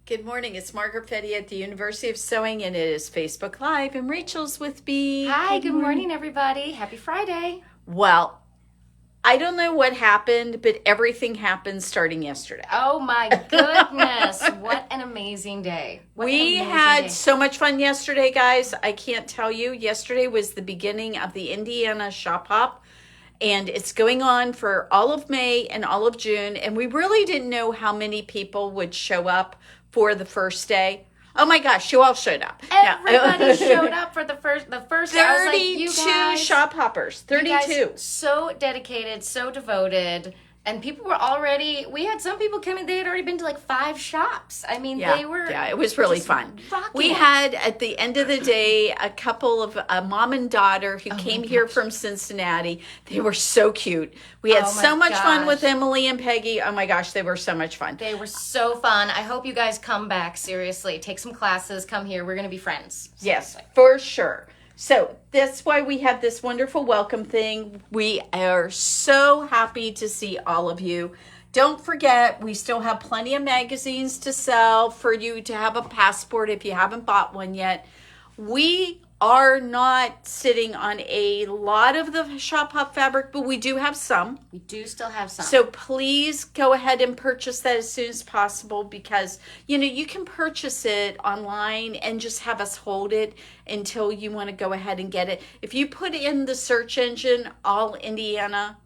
Good morning. It's Margaret Fetty at the University of Sewing, and it is Facebook Live, and Rachel's with me. Hi, good morning, everybody. Happy Friday. Well, I don't know what happened, but everything happened starting yesterday. Oh my goodness. What an amazing day. We had so much fun yesterday, guys. I can't tell you. Yesterday was the beginning of the Indiana Shop Hop, and it's going on for all of May and all of June, and we really didn't know how many people would show up for the first day. Oh my gosh, you all showed up. Everybody showed up for the first 32 I was like, you guys, shop hoppers. 32. You guys, so dedicated, so devoted. And people were already, we had some people coming, they had already been to like 5 shops. I mean, they were. Yeah, it was really fun. We it. had, at the end of the day, a couple of a mom and daughter who came here from Cincinnati. They were so cute. We had so much fun with Emily and Peggy. Oh my gosh, they were so much fun. They were so fun. I hope you guys come back, seriously. Take some classes, come here. We're going to be friends. Seriously. Yes, for sure. So that's why we have this wonderful welcome thing. We are so happy to see all of you. Don't forget, we still have plenty of magazines to sell for you to have a passport if you haven't bought one yet. We are not sitting on a lot of the Shop Hop fabric, but we do have some. We do still have some. So please go ahead and purchase that as soon as possible, because, you know, you can purchase it online and just have us hold it until you want to go ahead and get it. If you put in the search engine, all Indiana,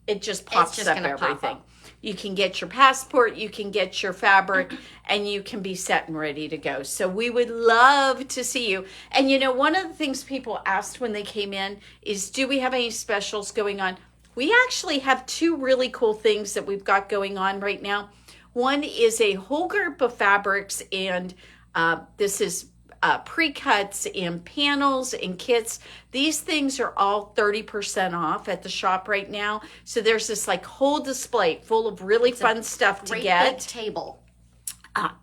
it just pops up everything. You can get your passport, you can get your fabric, and you can be set and ready to go. So we would love to see you. And you know, one of the things people asked when they came in is, do we have any specials going on? We actually have 2 really cool things that we've got going on right now. One is a whole group of fabrics, and this is pre-cuts and panels and kits. These things are all 30% off at the shop right now. So there's this like whole display full of really fun stuff to get. Big table.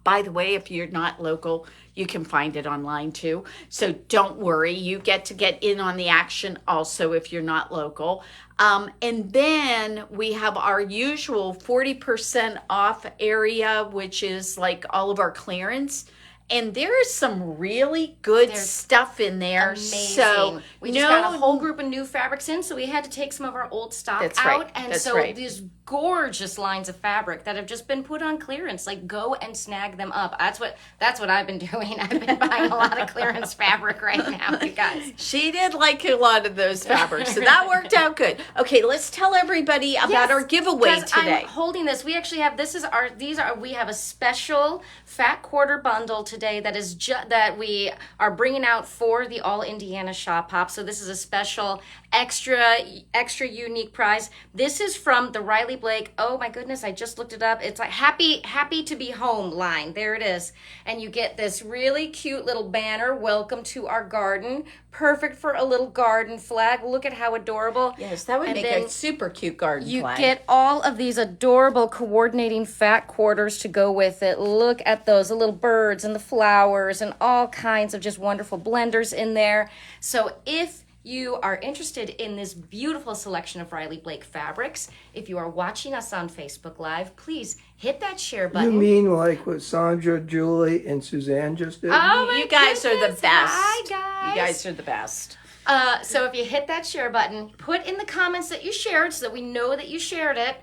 By the way, if you're not local, you can find it online too. So don't worry, you get to get in on the action also if you're not local. And then we have our usual 40% off area, which is like all of our clearance. And there is some really good stuff in there. Amazing. So we just got a whole group of new fabrics in, so we had to take some of our old stock out. And these gorgeous lines of fabric that have just been put on clearance, like go and snag them up. That's what I've been doing. I've been buying a lot of clearance fabric right now, you guys. She did like a lot of those fabrics, so that worked out good. Okay, let's tell everybody about our giveaway today. I'm holding this. We actually have we have a special fat quarter bundle today that is that we are bringing out for the All Indiana Shop Hop. So this is a special extra unique prize. This is from the Riley Blake. Oh my goodness, I just looked it up. It's like happy to be home line. There it is. And you get this really cute little banner, welcome to our garden. Perfect for a little garden flag. Look at how adorable. Yes, that would make a super cute garden flag. You get all of these adorable coordinating fat quarters to go with it. Look at those, the little birds and the flowers and all kinds of just wonderful blenders in there. So if you are interested in this beautiful selection of Riley Blake fabrics, if you are watching us on Facebook Live, please hit that share button. You mean like what Sandra, Julie, and Suzanne just did? Oh my You guys are the best. Hi, guys. You guys are the best. So if you hit that share button, put in the comments that you shared so that we know that you shared it,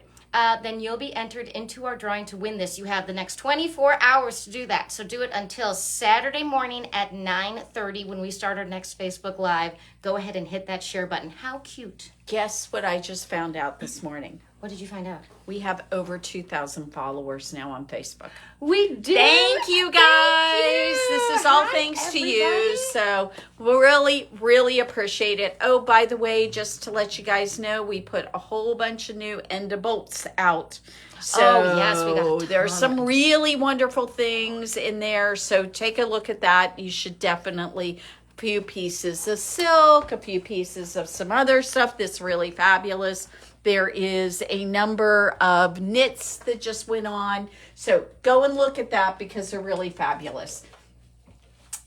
then you'll be entered into our drawing to win this. You have the next 24 hours to do that. So do it until Saturday morning at 9:30 when we start our next Facebook Live. Go ahead and hit that share button. How cute. Guess what I just found out this morning? What did you find out? We have over 2,000 followers now on Facebook. We do. Thank you, guys. This is all thanks to you. So we really, really appreciate it. Oh, by the way, just to let you guys know, we put a whole bunch of new end of bolts out. So yes, we got there's some really wonderful things in there. So take a look at that. You should definitely. A few pieces of silk, a few pieces of some other stuff that's really fabulous. There is a number of knits that just went on. So go and look at that because they're really fabulous.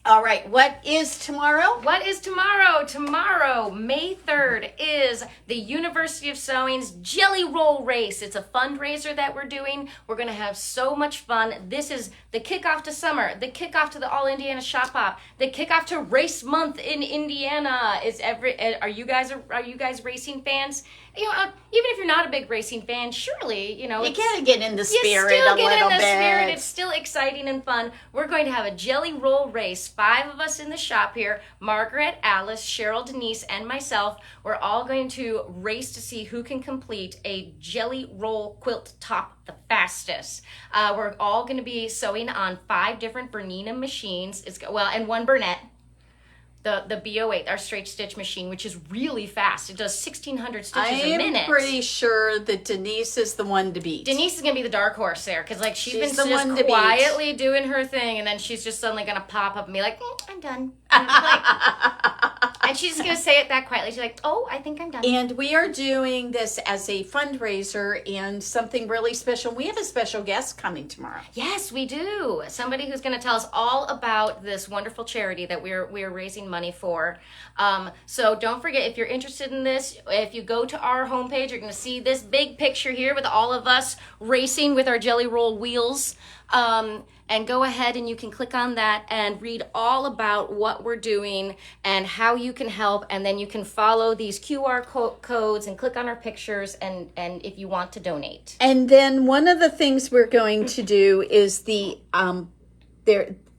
All right, what is tomorrow? What is tomorrow? Tomorrow, May 3rd, is the University of Sewing's Jelly Roll Race. It's a fundraiser that we're doing. We're going to have so much fun. This is the kickoff to summer, the kickoff to the All Indiana Shop Hop, the kickoff to Race Month in Indiana. Are you guys racing fans? You know, even if you're not a big racing fan, surely, you know, You gotta get in the spirit you still a get little in the bit. spirit. It's still exciting and fun. We're going to have a jelly roll race. 5 of us in the shop here, Margaret, Alice, Cheryl, Denise, and myself. We're all going to race to see who can complete a jelly roll quilt top the fastest. We're all going to be sewing on 5 different Bernina machines. And one Bernette. The BO8, our straight stitch machine, which is really fast. It does 1,600 stitches a minute. I'm pretty sure that Denise is the one to beat. Denise is going to be the dark horse there, because like she's been the one to just beat. quietly doing her thing, and then she's just suddenly going to pop up and be like, I'm done. And, and she's just going to say it that quietly. She's like, oh, I think I'm done. And we are doing this as a fundraiser and something really special. We have a special guest coming tomorrow. Yes, we do. Somebody who's going to tell us all about this wonderful charity that we're raising money for. So don't forget, if you're interested in this, if you go to our homepage, you're going to see this big picture here with all of us racing with our jelly roll wheels. And go ahead and you can click on that and read all about what we're doing and how you can help. And then you can follow these QR codes and click on our pictures and if you want to donate. And then one of the things we're going to do is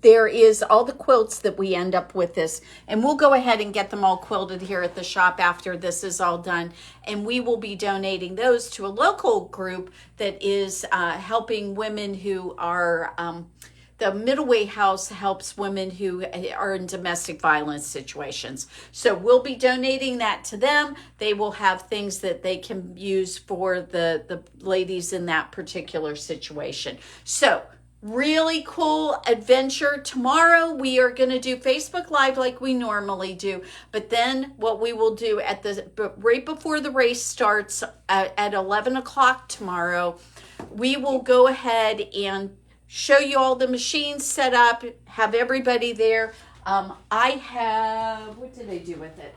there is all the quilts that we end up with this, and we'll go ahead and get them all quilted here at the shop after this is all done, and we will be donating those to a local group that is helping women who are the Middleway House helps women who are in domestic violence situations. So we'll be donating that to them. They will have things that they can use for the ladies in that particular situation. So really cool adventure. Tomorrow we are going to do Facebook Live like we normally do, but then what we will do right before the race starts at 11 o'clock tomorrow, we will go ahead and show you all the machines set up, have everybody there. What did I do with it?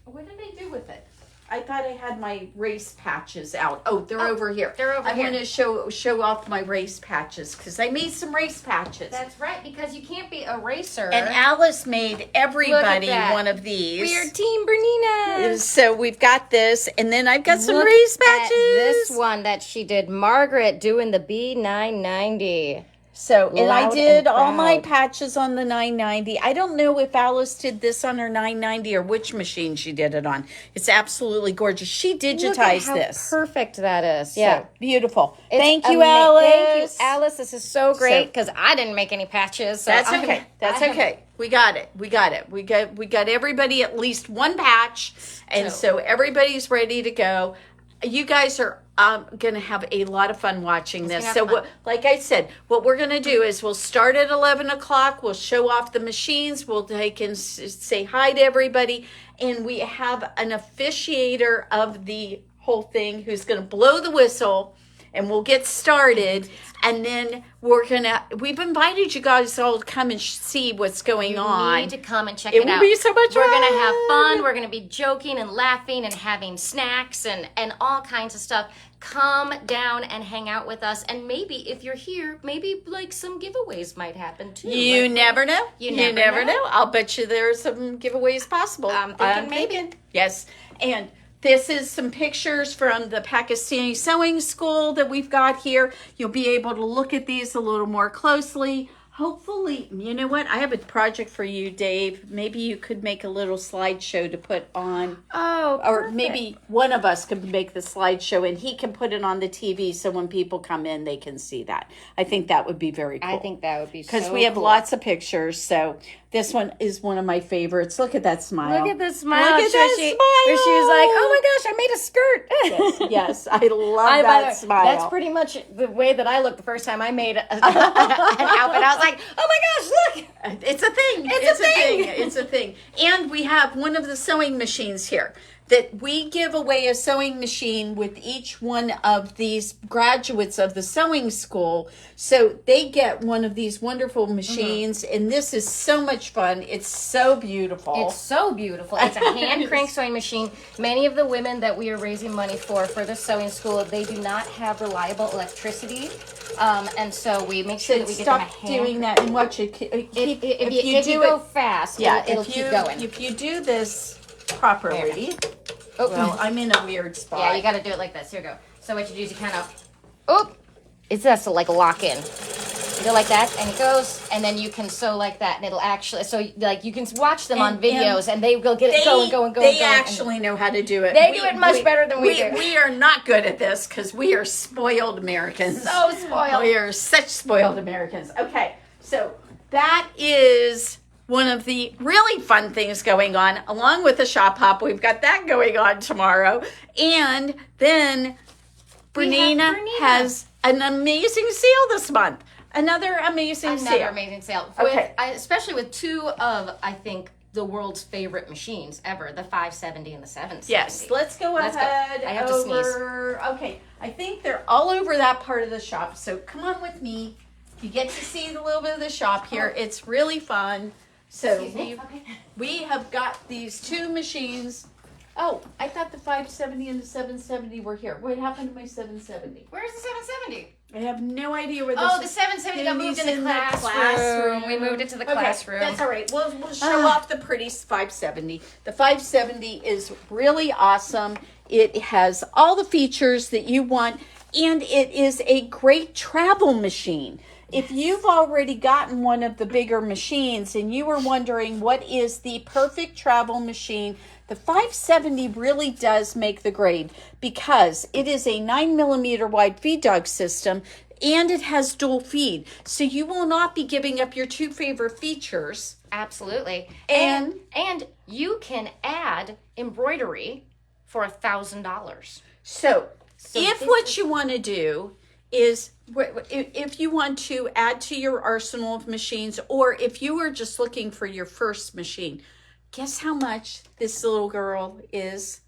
What did I do with it? I thought I had my race patches out. Oh, they're over here. They're over here. I want to show off my race patches because I made some race patches. That's right, because you can't be a racer. And Alice made everybody one of these. We are Team Bernina. So we've got this, and then I've got some Look race at patches. this one that she did. Margaret doing the B990. So, and I Loud did and all my proud. patches on the 990. I don't know if Alice did this on her 990 or which machine she did it on. It's absolutely gorgeous. She Look at digitized how this. perfect that is. So beautiful. It's Thank you, Thank you, Alice. Alice. This is so great because I didn't make any patches. So That's I- okay. That's I- okay. We got it. We got everybody at least one patch, and so everybody's ready to go. You guys are going to have a lot of fun watching this. gonna So, have fun. like I said, what we're going to do is we'll start at 11 o'clock. We'll show off the machines. We'll take and say hi to everybody. And we have an officiator of the whole thing who's going to blow the whistle. And we'll get started. And then we've invited you guys all to come and see what's going on. You need to come and check It it will out. be so much We're fun. going to have fun. We're going to be joking and laughing and having snacks and all kinds of stuff. Come down and hang out with us. And maybe if you're here, maybe like some giveaways might happen too. You never know. You You never never know. know. I'll bet you there's some giveaways possible. I'm thinking maybe. thinking. Yes. And this is some pictures from the Pakistani Sewing School that we've got here. You'll be able to look at these a little more closely. Hopefully, you know what? I have a project for you, Dave. Maybe you could make a little slideshow to put on. Oh, Or perfect. maybe one of us could make the slideshow and he can put it on the TV so when people come in, they can see that. I think that would be very cool. I think that would be so Because we have cool. lots of pictures. So this one is one of my favorites. Look at that smile. Look at the smile. Look at that Trish. smile. Where she was like, oh my gosh, I made a skirt. Yes, I love By the that way, smile. That's pretty much the way that I looked the first time I made an outfit. I was like, oh my gosh, look. It's a thing. It's a thing. It's a thing. And we have one of the sewing machines here. that we give away a sewing machine with each one of these graduates of the sewing school. So they get one of these wonderful machines, and this is so much fun. It's so beautiful. It's so beautiful. It's a hand crank sewing machine. Many of the women that we are raising money for the sewing school, they do not have reliable electricity. And so we make sure that we get them a Stop hand. doing that and watch it. If you go fast, it'll keep going. If you do this properly, Oh, well, I'm in a weird spot. yeah, you got to do it like this. Here we go. So what you do is you kind of, it's just to like lock in. You go like that, and it goes, and then you can sew like that, and it'll actually, so like you can watch them on videos, and they will get it going. They actually know how to do it. They do it much better than we do. We are not good at this because we are spoiled Americans. So spoiled. We are such spoiled Americans. Okay, so that is one of the really fun things going on, along with the shop hop. We've got that going on tomorrow. And then Bernina has an amazing sale this month. Another amazing sale. Okay. Especially with two of, I think, the world's favorite machines ever, the 570 and the 770. Yes, let's go ahead. I have to sneeze. Okay, I think they're all over that part of the shop. So come on with me. You get to see a little bit of the shop here. It's really fun. So we have got these two machines. Oh, I thought the 570 and the 770 were here. What happened to my 770? Where's the 770? I have no idea where this Oh, the 770 got moved in the classroom. We moved it to the classroom. That's all right. We'll show off the pretty 570. The 570 is really awesome. It has all the features that you want, and it is a great travel machine. If you've already gotten one of the bigger machines and you were wondering what is the perfect travel machine, the 570 really does make the grade because it is a 9mm wide feed dog system and it has dual feed. So you will not be giving up your two favorite features. Absolutely. And you can add embroidery for $1,000. So if what you want to do is, if you want to add to your arsenal of machines, or if you are just looking for your first machine, guess how much this little girl is?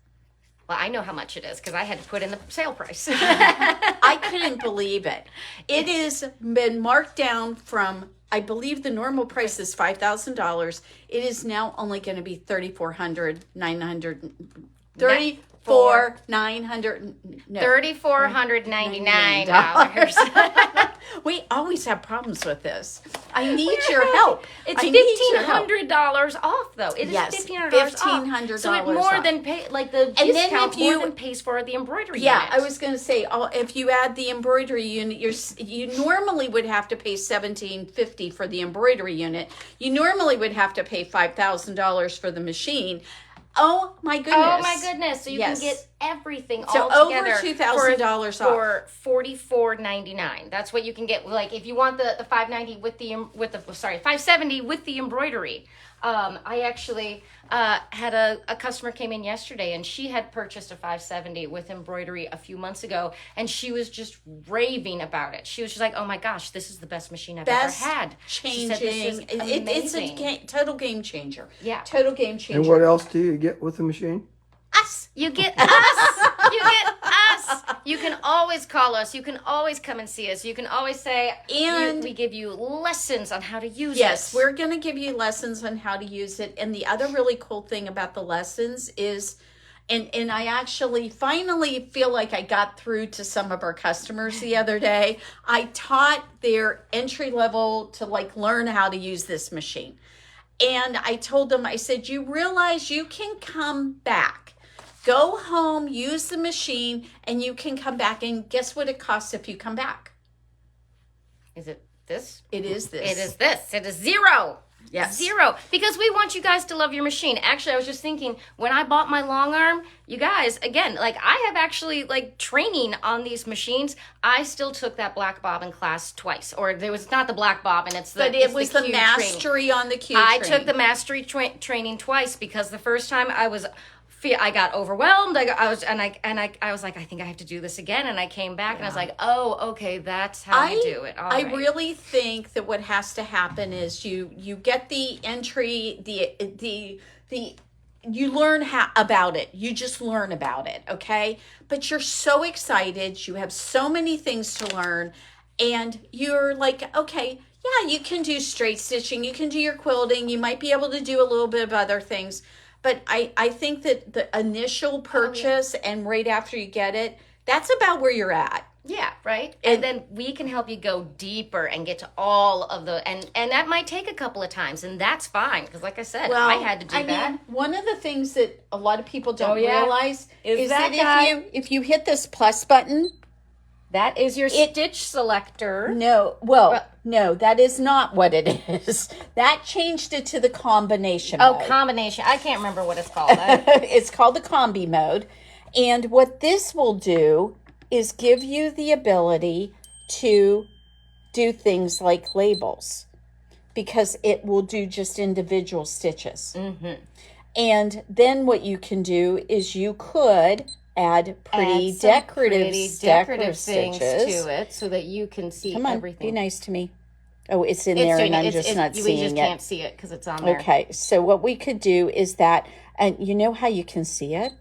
Well, I know how much it is because I had to put in the sale price. I couldn't believe it. It has been marked down from, I believe the normal price is $5,000. It is now only going to be $3,499. $3,499. We always have problems with this. I need your help. It's $1,500 off, though. It is $1,500 $1,500 so it more than pay, like the discount more than pays for the embroidery unit. I was going to say, if you add the embroidery unit, you normally would have to pay $1,750 for the embroidery unit. You normally would have to pay $5,000 for the machine. Oh my goodness! Oh my goodness! So you can get everything all together over $2,000 for $44.99. That's what you can get. Like if you want the 590 with the 570 with the embroidery. I actually had a customer came in yesterday and she had purchased a 570 with embroidery a few months ago and she was just raving about it. She was just like, "Oh my gosh, this is the best machine I've ever had." Changing. She said, "This is amazing." It's a total game changer. Yeah. Total game changer. And what else do you get with the machine? Us. You get us. You get us. You can always call us. You can always come and see us. You can always say, and we give you lessons on how to use it. Yes, we're going to give you lessons on how to use it. And the other really cool thing about the lessons is, and I actually finally feel like I got through to some of our customers the other day. I taught their entry level to learn how to use this machine. And I told them, I said, you realize you can come back. Go home, use the machine, and you can come back. And guess what it costs if you come back? Is it this? It is this. It is this. It is $0. Yes. $0. Because we want you guys to love your machine. Actually, I was just thinking, when I bought my long arm, you guys, again, I have actually, training on these machines. I still took that black bobbin class twice. Or there was not the black bobbin, it's the But it was the mastery on the cue I took the mastery training twice because the first time I got overwhelmed. I was like, I think I have to do this again. And I came back and I was like, oh, okay, that's how you do it. All right. I really think that what has to happen is you get the entry, the you learn about it. You just learn about it, okay? But you're so excited. You have so many things to learn, and you're like, okay, yeah, you can do straight stitching. You can do your quilting. You might be able to do a little bit of other things. But I think that the initial purchase and right after you get it, that's about where you're at. Yeah, right. And then we can help you go deeper and get to all of the and that might take a couple of times, and that's fine because, like I said, I had to do that. Mean, one of the things that a lot of people don't yeah? realize is that guy. if you hit this plus button, that is your stitch selector. No, no, that is not what it is. That changed it to the combination mode. Oh, combination. I can't remember what it's called. It's called the combi mode. And what this will do is give you the ability to do things like labels, because it will do just individual stitches. Mm-hmm. And then what you can do is you could add pretty decorative things stitches to it so that you can see Come on, everything. Be nice to me. Oh, it's in there, and I'm just not seeing it. We just can't see it because it's on there. Okay, so what we could do is that, and you know how you can see it?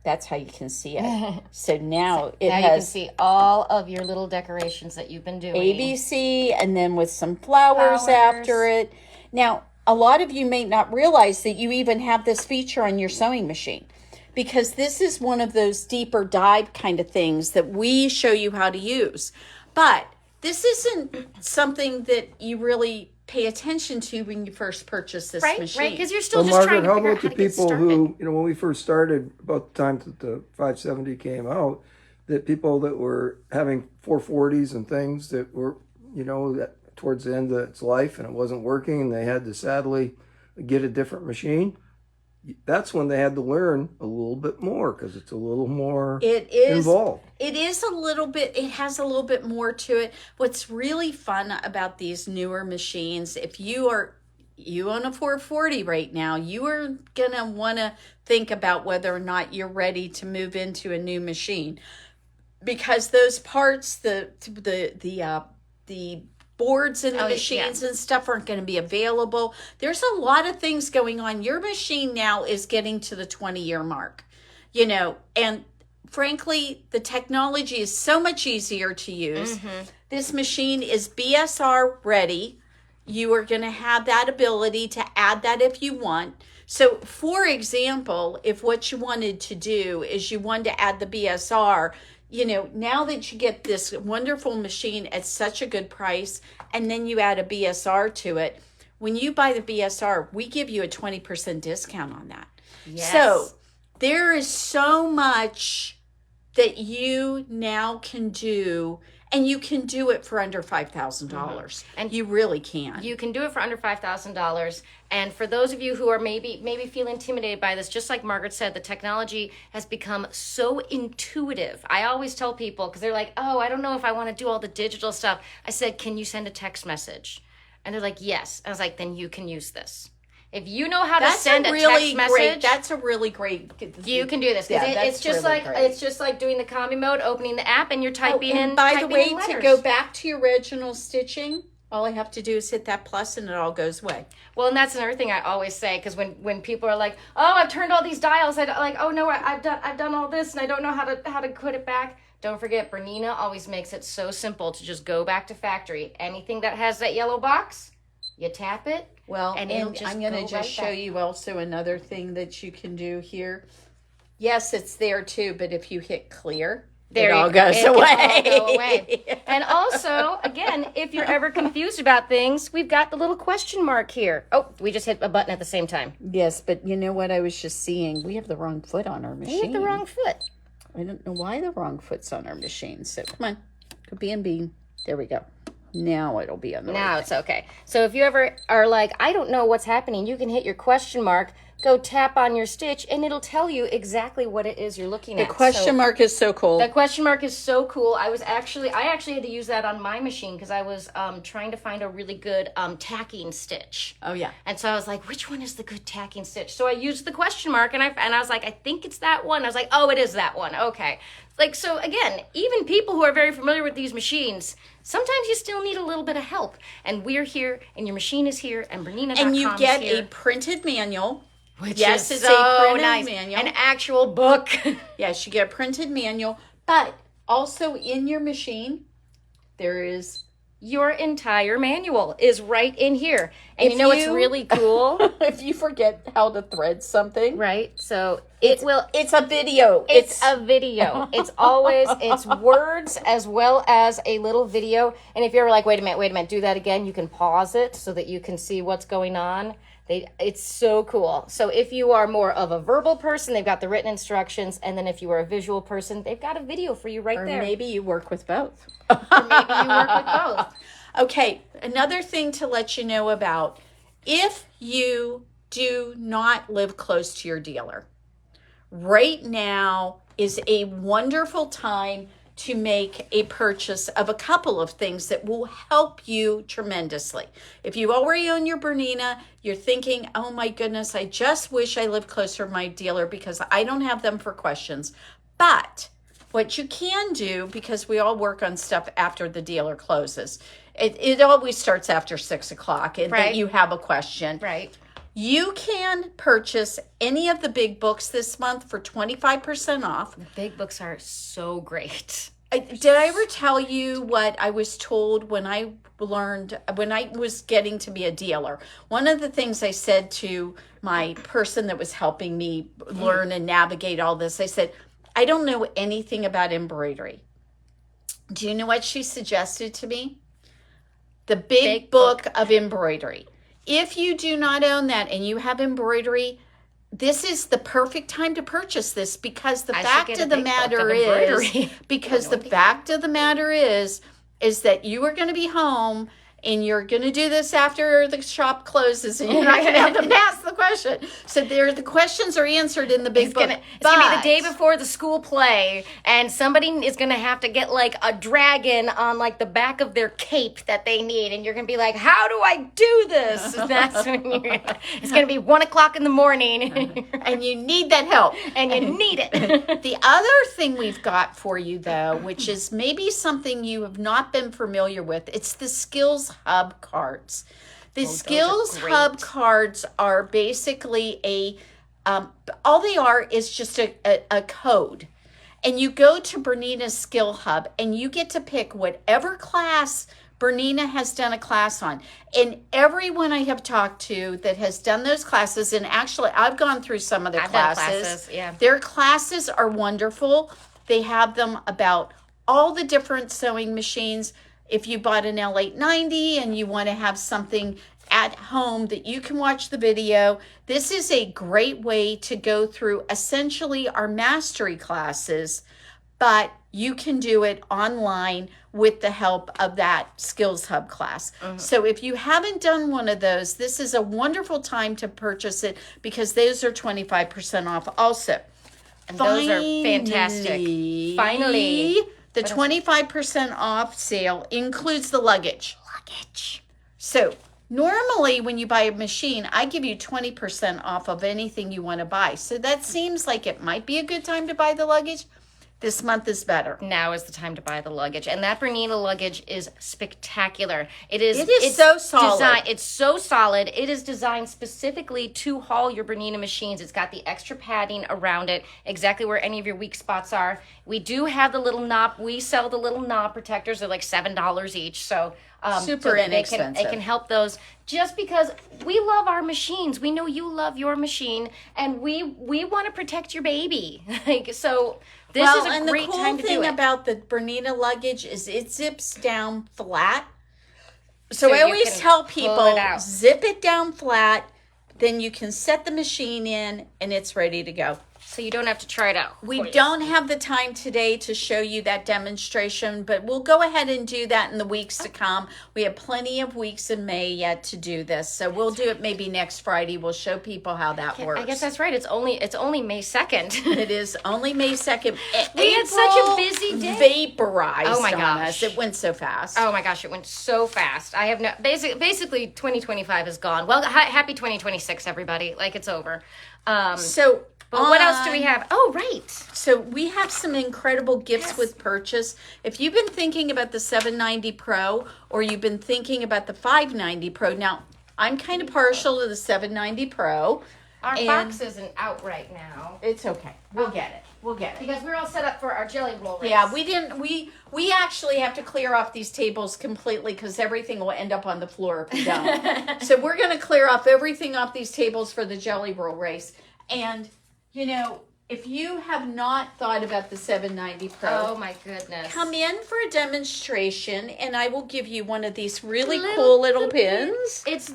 That's how you can see it. So now it has, you can see all of your little decorations that you've been doing. ABC, and then with some flowers after it. Now, a lot of you may not realize that you even have this feature on your sewing machine, because this is one of those deeper dive kind of things that we show you how to use. But this isn't something that you really pay attention to when you first purchase this machine. Right, because you're still just Margaret, trying to figure out how to get started. How about the people who, when we first started, about the time that the 570 came out, that people that were having 440s and things that were, that towards the end of its life and it wasn't working and they had to sadly get a different machine, that's when they had to learn a little bit more, because it's a little more involved. It is a little bit, it has a little bit more to it. What's really fun about these newer machines, if you own a 440 right now, you are going to want to think about whether or not you're ready to move into a new machine, because those parts, the boards in the machines and stuff aren't going to be available. There's a lot of things going on. Your machine now is getting to the 20-year mark, and frankly, the technology is so much easier to use. Mm-hmm. This machine is BSR ready. You are going to have that ability to add that if you want. So, for example, if what you wanted to do is you wanted to add the BSR, now that you get this wonderful machine at such a good price, and then you add a BSR to it, when you buy the BSR, we give you a 20% discount on that. Yes. So there is so much that you now can do, and you can do it for under $5,000. Mm-hmm. And you really can. You can do it for under $5,000. And for those of you who are maybe feel intimidated by this, just like Margaret said, the technology has become so intuitive. I always tell people, because they're like, oh, I don't know if I want to do all the digital stuff. I said, can you send a text message? And they're like, yes. I was like, then you can use this. If you know how to send a text message, that's a really great. You can do this. Yeah, it's just really it's just like doing the combi mode, opening the app, and you're typing in. By the way, to go back to your original stitching, all I have to do is hit that plus, and it all goes away. Well, and that's another thing I always say, because when people are like, "Oh, I've turned all these dials," "Oh no, I've done all this, and I don't know how to put it back." Don't forget, Bernina always makes it so simple to just go back to factory. Anything that has that yellow box, you tap it. Well, and I'm going to just show you also another thing that you can do here. Yes, it's there too, but if you hit clear, it all goes away. And also, again, if you're ever confused about things, we've got the little question mark here. Oh, we just hit a button at the same time. Yes, but you know what I was just seeing? We have the wrong foot on our machine. We have the wrong foot. I don't know why the wrong foot's on our machine. So come on, go bean. There we go. Now it'll be on the Now right it's okay. So if you ever are like, I don't know what's happening, you can hit your question mark, go tap on your stitch, and it'll tell you exactly what it is you're looking at. The question mark is so cool. The question mark is so cool. I actually had to use that on my machine because I was trying to find a really good tacking stitch. Oh yeah. And so I was like, which one is the good tacking stitch? So I used the question mark, and I was like, I think it's that one. I was like, oh, it is that one. Okay. So again, even people who are very familiar with these machines, sometimes you still need a little bit of help. And we're here, and your machine is here, and Bernina.com is here. And you get a printed manual which Yes, is it's a so printed nice. manual. An actual book. Yes, you get a printed manual, but also in your machine, there is. Your entire manual is right in here. And If you know what's you- really cool? If you forget how to thread something, Right? So it will. it's a video. It's a video. It's words as well as a little video. And if you're like, wait a minute, do that again, you can pause it so that you can see what's going on. It's so cool. So if you are more of a verbal person, they've got the written instructions. And then if you are a visual person, they've got a video for you right or there. maybe you work with both. Or maybe you work with both. Okay, another thing to let you know about, if you do not live close to your dealer, right now is a wonderful time to make a purchase of a couple of things that will help you tremendously. If you already own your Bernina, you're thinking, oh my goodness, I just wish I lived closer to my dealer because I don't have them for questions. But what you can do, because we all work on stuff after the dealer closes, it always starts after 6 o'clock and Right. that you have a question. Right. You can purchase any of the big books this month for 25% off. Big books are so great. Did I ever tell you what I was told when I was getting to be a dealer? One of the things I said to my person that was helping me learn and navigate all this, I said, I don't know anything about embroidery. Do you know what she suggested to me? The big book of embroidery. If you do not own that and you have embroidery, this is the perfect time to purchase this because the fact of the matter is, is that you are going to be home and you're going to do this after the shop closes and you're not going to have to ask the question. So the questions are answered in the big book. It's going to be the day before the school play, and somebody is going to have to get like a dragon on like the back of their cape that they need, and you're going to be like, how do I do this? And that's when it's going to be 1 o'clock in the morning. And you need that help. And you need it. The other thing we've got for you, though, which is maybe something you have not been familiar with, it's the Skills Hub cards. The Skills Hub cards are basically all they are is just a code. And you go to Bernina's Skill Hub and you get to pick whatever class Bernina has done a class on. And everyone I have talked to that has done those classes, and actually I've gone through some of their classes. Yeah. Their classes are wonderful. They have them about all the different sewing machines. If you bought an L890 and you want to have something at home that you can watch the video, this is a great way to go through essentially our mastery classes, but you can do it online with the help of that Skills Hub class. So if you haven't done one of those, this is a wonderful time to purchase it because those are 25% off also. And those are fantastic. Finally. The 25% off sale includes the luggage. So normally when you buy a machine, I give you 20% off of anything you want to buy. So that seems like it might be a good time to buy the luggage. This month is better. Now is the time to buy the luggage. And that Bernina luggage is spectacular. It's so solid. It's so solid. It is designed specifically to haul your Bernina machines. It's got the extra padding around it, exactly where any of your weak spots are. We do have the little knob. We sell the little knob protectors. They're like $7 each. So super inexpensive. It can help those just because we love our machines. We know you love your machine, and we want to protect your baby. So this is a great time to do it. The cool thing about the Bernina luggage is it zips down flat. So I always tell people, zip it down flat, then you can set the machine in and it's ready to go. So you don't have to try it out. We don't have the time today to show you that demonstration, but we'll go ahead and do that in the weeks to come. We have plenty of weeks in May yet to do this. So we'll do it maybe next Friday. We'll show people how that works. I guess that's right. It's only May 2nd. It is only May 2nd. We had such a busy day. Vaporized Oh my on gosh. us. It went so fast. Oh my gosh, it went so fast. I have no basically 2025 is gone. Well, happy 2026 everybody. Like it's over. But what else do we have? Oh, right. So we have some incredible gifts with purchase. If you've been thinking about the 790 Pro or you've been thinking about the 590 Pro, now I'm kind of partial to the 790 Pro. Our And box isn't out right now it's okay. We'll get it. We'll get it. because we're all set up for our jelly roll race. Yeah, we didn't. We actually have to clear off these tables completely because everything will end up on the floor if we don't. So we're going to clear off everything off these tables for the jelly roll race. And you know, if you have not thought about the 790 Pro, Oh my goodness. come in for a demonstration, and I will give you one of these really cool little pins. It's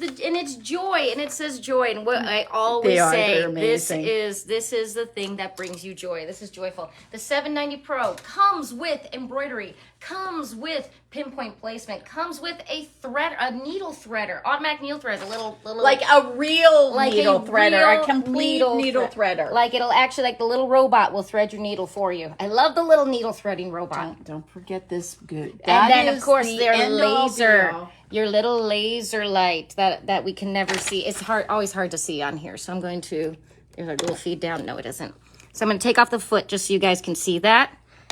joy, and it says joy, and what I always They are. say, They're amazing. this is the thing that brings you joy. This is joyful. The 790 Pro comes with embroidery, comes with pinpoint placement, comes with a needle threader, automatic needle threader, the little Like a real like needle a threader, real a complete needle threader. Like it'll actually, like the little robot will thread your needle for you. I love the little needle threading robot. Don't forget this good. And then of is course the their end all be laser, all. your little laser light that we can never see. It's always hard to see on here. So I'm going to, there's our little feed down. No, it isn't. So I'm going to take off the foot just so you guys can see that.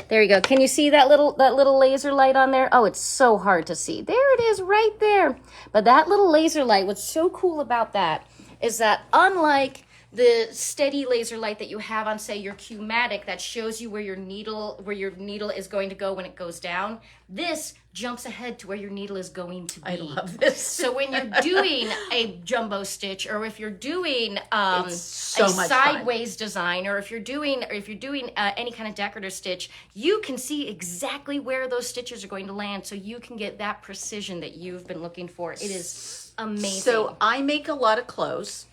There you go. Can you see that little laser light on there? Oh, it's so hard to see. There it is right there. But that little laser light, what's so cool about that is that unlike the steady laser light that you have on, say, your Q-matic that shows you where your needle is going to go when it goes down, this jumps ahead to where your needle is going to be. I love this. So when you're doing a jumbo stitch, or if you're doing It's so a much sideways design, or if you're doing any kind of decorative stitch, you can see exactly where those stitches are going to land, so you can get that precision that you've been looking for. It is amazing. So I make a lot of clothes.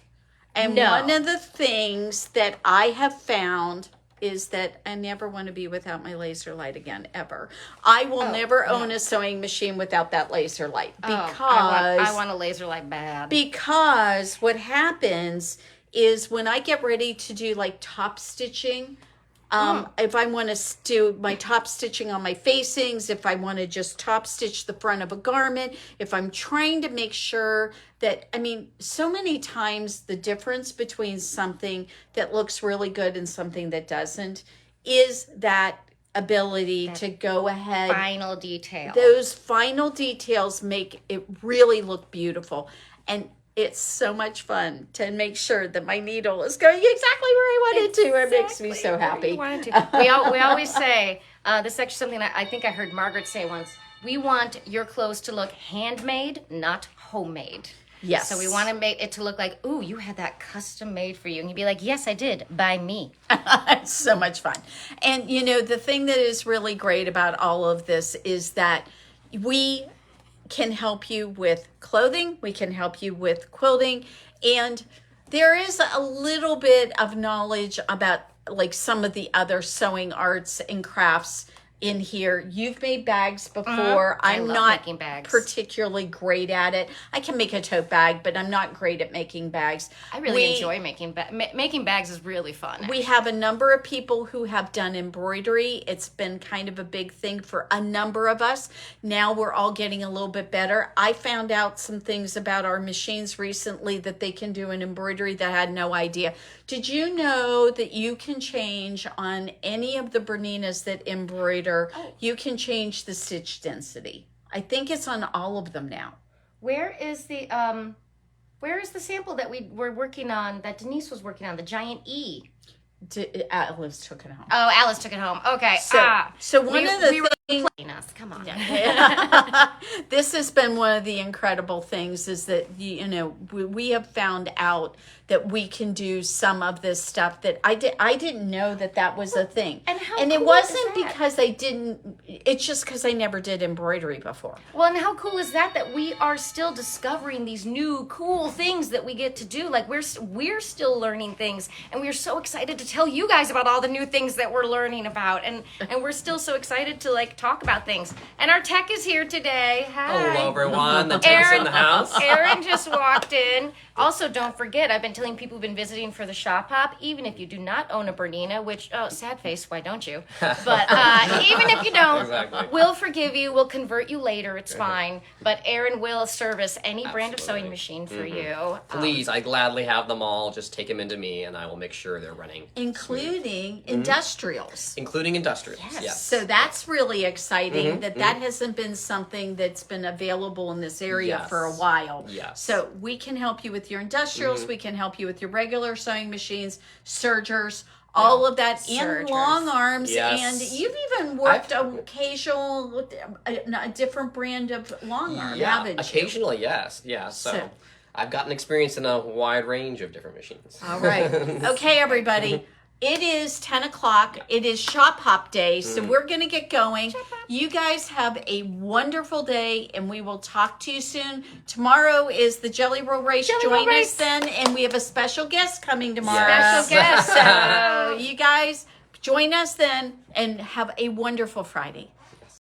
And No. one of the things that I have found is that I never want to be without my laser light again, ever. I will never own a sewing machine without that laser light because I want a laser light bad. because what happens is when I get ready to do like top stitching, if I want to do my top stitching on my facings, if I want to just top stitch the front of a garment, if I'm trying to make sure that, I mean, so many times the difference between something that looks really good and something that doesn't is that ability to go ahead. Final detail. Those final details make it really look beautiful. And it's so much fun to make sure that my needle is going exactly where I want it to. It makes me so happy. We always say, this is actually something that I think I heard Margaret say once, we want your clothes to look handmade, not homemade. Yes. So we want to make it to look like, ooh, you had that custom made for you. And you'd be like, yes, I did, by me. It's so much fun. And, you know, the thing that is really great about all of this is that we can help you with clothing. We can help you with quilting. And there is a little bit of knowledge about like some of the other sewing arts and crafts in here. You've made bags before. I I'm love not making bags. particularly great at it. I can make a tote bag, but I'm not great at making bags. I really enjoy making making bags is really fun. We have a number of people who have done embroidery. It's been kind of a big thing for a number of us. Now we're all getting a little bit better. I found out some things about our machines recently that they can do in embroidery that I had no idea. Did you know that you can change on any of the Berninas that embroider, you can change the stitch density? I think it's on all of them now. Where is the sample that we were working on, that Denise was working on, the giant E? Alice took it home. Oh, Alice took it home. Okay. So one of the things, come on. this has been one of the incredible things is that, you know, we have found out that we can do some of this stuff that I didn't know that was a thing. And it cool wasn't is that? because I didn't, it's just because I never did embroidery before. Well, and how cool is that we are still discovering these new cool things that we get to do? Like we're still learning things, and we're so excited to tell you guys about all the new things that we're learning about, and we're still so excited to like talk about things. And our tech is here today. Hi. Hello, everyone. The tech's in the house. Aaron just walked in. Also, don't forget, I've been telling people who've been visiting for the shop hop, even if you do not own a Bernina, which, sad face, why don't you? But Even if you don't, Exactly. we'll forgive you. We'll convert you later. It's fine. But Aaron will service any brand of sewing Absolutely. machine for you. Please, I gladly have them all. Just take them into me, and I will make sure they're running. Including industrials. Including industrials. Yes. So that's really exciting that hasn't been something that's been available in this area Yes. for a while. Yes. So we can help you with your industrials. We can help you with your regular sewing machines, sergers, all of that, and Sergers. long arms. Yes. And you've even worked occasional, a different brand of long arm, Yeah, haven't you? occasionally, yes. Yeah, so I've gotten experience in a wide range of different machines. All right. Okay, everybody. It is 10 o'clock. It is Shop Hop Day, so we're going to get going. You guys have a wonderful day, and we will talk to you soon. Tomorrow is the Jelly Roll Race. Join us then, and we have a special guest coming tomorrow. Yes. Special guest. So you guys join us then, and have a wonderful Friday.